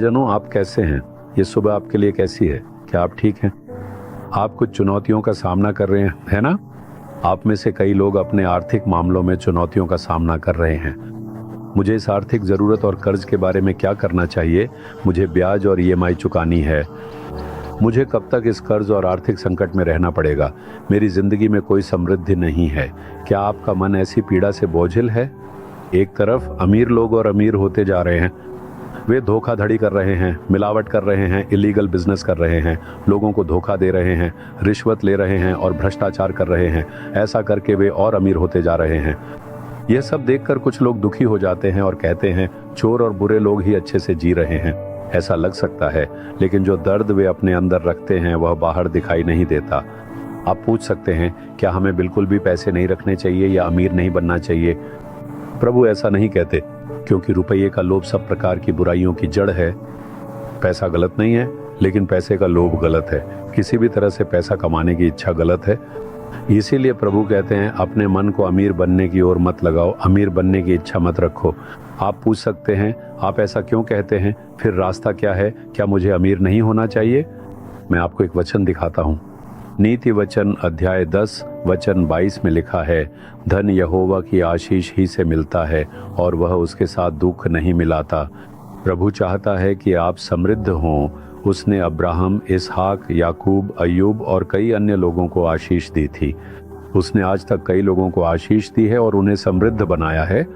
प्रियजनों, आप कैसे हैं? ये सुबह आपके लिए कैसी है? क्या आप ठीक हैं? आप कुछ चुनौतियों का सामना कर रहे हैं, है ना? आप में से कई लोग अपने आर्थिक मामलों में चुनौतियों का सामना कर रहे हैं। मुझे इस आर्थिक ज़रूरत और कर्ज के बारे में क्या करना चाहिए? मुझे ब्याज और ईएमआई चुकानी है। मुझे कब तक इस कर्ज और आर्थिक संकट में रहना पड़ेगा? मेरी जिंदगी में कोई समृद्धि नहीं है। क्या आपका मन ऐसी पीड़ा से बोझिल है? एक तरफ अमीर लोग और अमीर होते जा रहे हैं। वे धोखाधड़ी कर रहे हैं, मिलावट कर रहे हैं, इलीगल बिजनेस कर रहे हैं, लोगों को धोखा दे रहे हैं, रिश्वत ले रहे हैं और भ्रष्टाचार कर रहे हैं। ऐसा करके वे और अमीर होते जा रहे हैं। यह सब देखकर कुछ लोग दुखी हो जाते हैं और कहते हैं, चोर और बुरे लोग ही अच्छे से जी रहे हैं। ऐसा लग सकता है, लेकिन जो दर्द वे अपने अंदर रखते हैं वह बाहर दिखाई नहीं देता। आप पूछ सकते हैं, क्या हमें बिल्कुल भी पैसे नहीं रखने चाहिए या अमीर नहीं बनना चाहिए? प्रभु ऐसा नहीं कहते, क्योंकि रुपये का लोभ सब प्रकार की बुराइयों की जड़ है। पैसा गलत नहीं है, लेकिन पैसे का लोभ गलत है। किसी भी तरह से पैसा कमाने की इच्छा गलत है। इसीलिए प्रभु कहते हैं, अपने मन को अमीर बनने की ओर मत लगाओ, अमीर बनने की इच्छा मत रखो। आप पूछ सकते हैं, आप ऐसा क्यों कहते हैं? फिर रास्ता क्या है? क्या मुझे अमीर नहीं होना चाहिए? मैं आपको एक वचन दिखाता हूँ। नीति वचन अध्याय 10 वचन 22 में लिखा है, धन यहोवा की आशीष ही से मिलता है और वह उसके साथ दुख नहीं मिलाता। प्रभु चाहता है कि आप समृद्ध हों। उसने अब्राहम, इसहाक, याकूब, अय्यूब और कई अन्य लोगों को आशीष दी थी। उसने आज तक कई लोगों को आशीष दी है और उन्हें समृद्ध बनाया है।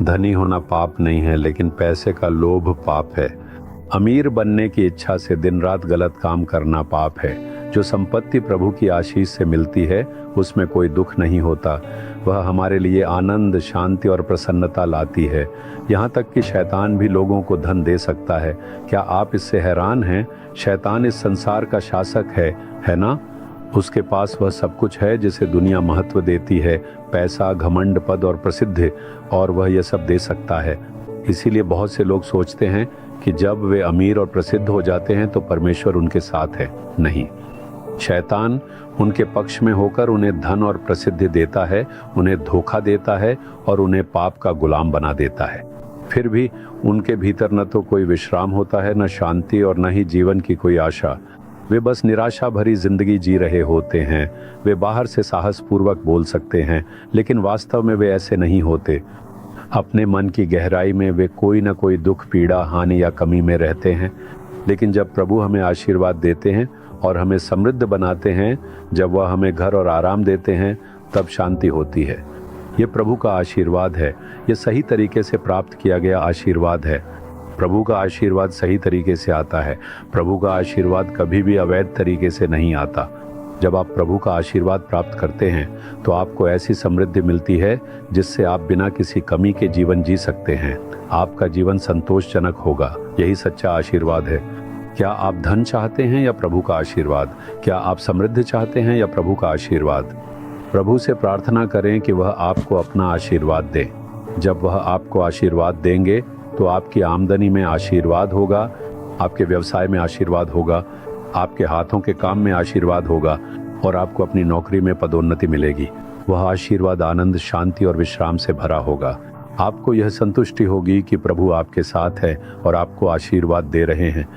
धनी होना पाप नहीं है, लेकिन पैसे का लोभ पाप है। अमीर बनने की इच्छा से दिन रात गलत काम करना पाप है। जो संपत्ति प्रभु की आशीष से मिलती है, उसमें कोई दुख नहीं होता। वह हमारे लिए आनंद, शांति और प्रसन्नता लाती है। यहाँ तक कि शैतान भी लोगों को धन दे सकता है। क्या आप इससे हैरान हैं? शैतान इस संसार का शासक है ना? उसके पास वह सब कुछ है जिसे दुनिया महत्व देती है, पैसा, घमंड, पद और प्रसिद्धि, और वह यह सब दे सकता है। इसीलिए बहुत से लोग सोचते हैं कि जब वे अमीर और प्रसिद्ध हो जाते हैं तो परमेश्वर उनके साथ है। नहीं, शैतान उनके पक्ष में होकर उन्हें धन और प्रसिद्धि देता है, उन्हें धोखा देता है और उन्हें पाप का गुलाम बना देता है। फिर भी उनके भीतर न तो कोई विश्राम होता है, न शांति और न ही जीवन की कोई आशा। वे बस निराशा भरी जिंदगी जी रहे होते हैं। वे बाहर से साहसपूर्वक बोल सकते हैं, लेकिन वास्तव में वे ऐसे नहीं होते। अपने मन की गहराई में वे कोई न कोई दुख, पीड़ा, हानि या कमी में रहते हैं। लेकिन जब प्रभु हमें आशीर्वाद देते हैं और हमें समृद्ध बनाते हैं, जब वह हमें घर और आराम देते हैं, तब शांति होती है। ये प्रभु का आशीर्वाद है। ये सही तरीके से प्राप्त किया गया आशीर्वाद है। प्रभु का आशीर्वाद सही तरीके से आता है। प्रभु का आशीर्वाद कभी भी अवैध तरीके से नहीं आता। जब आप प्रभु का आशीर्वाद प्राप्त करते हैं तो आपको ऐसी समृद्धि मिलती है जिससे आप बिना किसी कमी के जीवन जी सकते हैं। आपका जीवन संतोषजनक होगा। यही सच्चा आशीर्वाद है। क्या आप धन चाहते हैं या प्रभु का आशीर्वाद? क्या आप समृद्धि चाहते हैं या प्रभु का आशीर्वाद? प्रभु से प्रार्थना करें कि वह आपको अपना आशीर्वाद दे। जब वह आपको आशीर्वाद देंगे तो आपकी आमदनी में आशीर्वाद होगा, आपके व्यवसाय में आशीर्वाद होगा, आपके हाथों के काम में आशीर्वाद होगा और आपको अपनी नौकरी में पदोन्नति मिलेगी। वह आशीर्वाद आनंद, शांति और विश्राम से भरा होगा। आपको यह संतुष्टि होगी कि प्रभु आपके साथ है और आपको आशीर्वाद दे रहे हैं।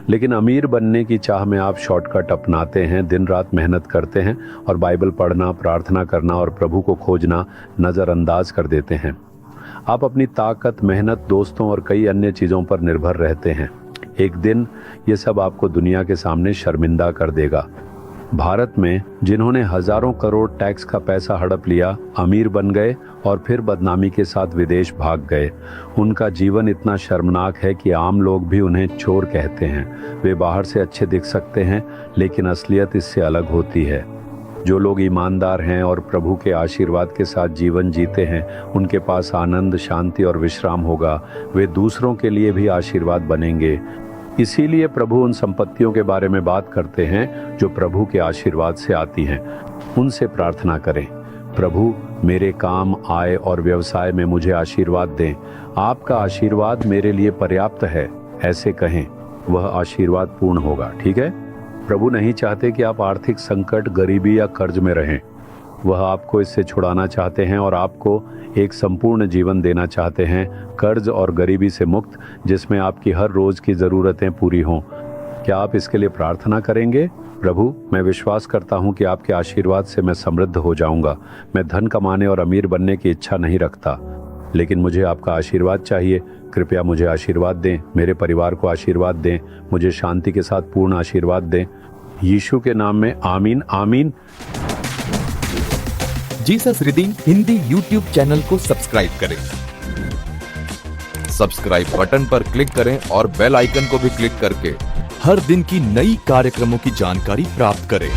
लेकिन अमीर बनने की चाह में आप शॉर्टकट अपनाते हैं, दिन रात मेहनत करते हैं और बाइबल पढ़ना, प्रार्थना करना और प्रभु को खोजना नज़रअंदाज कर देते हैं। आप अपनी ताकत, मेहनत, दोस्तों और कई अन्य चीज़ों पर निर्भर रहते हैं। एक दिन ये सब आपको दुनिया के सामने शर्मिंदा कर देगा। भारत में जिन्होंने हजारों करोड़ टैक्स का पैसा हड़प लिया, अमीर बन गए और फिर बदनामी के साथ विदेश भाग गए, उनका जीवन इतना शर्मनाक है कि आम लोग भी उन्हें चोर कहते हैं। वे बाहर से अच्छे दिख सकते हैं, लेकिन असलियत इससे अलग होती है। जो लोग ईमानदार हैं और प्रभु के आशीर्वाद के साथ जीवन जीते हैं, उनके पास आनंद, शांति और विश्राम होगा। वे दूसरों के लिए भी आशीर्वाद बनेंगे। इसीलिए प्रभु उन संपत्तियों के बारे में बात करते हैं जो प्रभु के आशीर्वाद से आती हैं। उनसे प्रार्थना करें, प्रभु मेरे काम, आय और व्यवसाय में मुझे आशीर्वाद दें। आपका आशीर्वाद मेरे लिए पर्याप्त है, ऐसे कहें। वह आशीर्वाद पूर्ण होगा। ठीक है? प्रभु नहीं चाहते कि आप आर्थिक संकट, गरीबी या कर्ज में रहें। वह आपको इससे छुड़ाना चाहते हैं और आपको एक संपूर्ण जीवन देना चाहते हैं, कर्ज और गरीबी से मुक्त, जिसमें आपकी हर रोज की ज़रूरतें पूरी हों। क्या आप इसके लिए प्रार्थना करेंगे? प्रभु, मैं विश्वास करता हूँ कि आपके आशीर्वाद से मैं समृद्ध हो जाऊंगा। मैं धन कमाने और अमीर बनने की इच्छा नहीं रखता, लेकिन मुझे आपका आशीर्वाद चाहिए। कृपया मुझे आशीर्वाद दें, मेरे परिवार को आशीर्वाद दें, मुझे शांति के साथ पूर्ण आशीर्वाद दें। यीशु के नाम में आमीन आमीन। Jesus redeem Hindi YouTube channel को सब्सक्राइब करें। सब्सक्राइब बटन पर क्लिक करें और बेल आइकन को भी क्लिक करके हर दिन की नई कार्यक्रमों की जानकारी प्राप्त करें।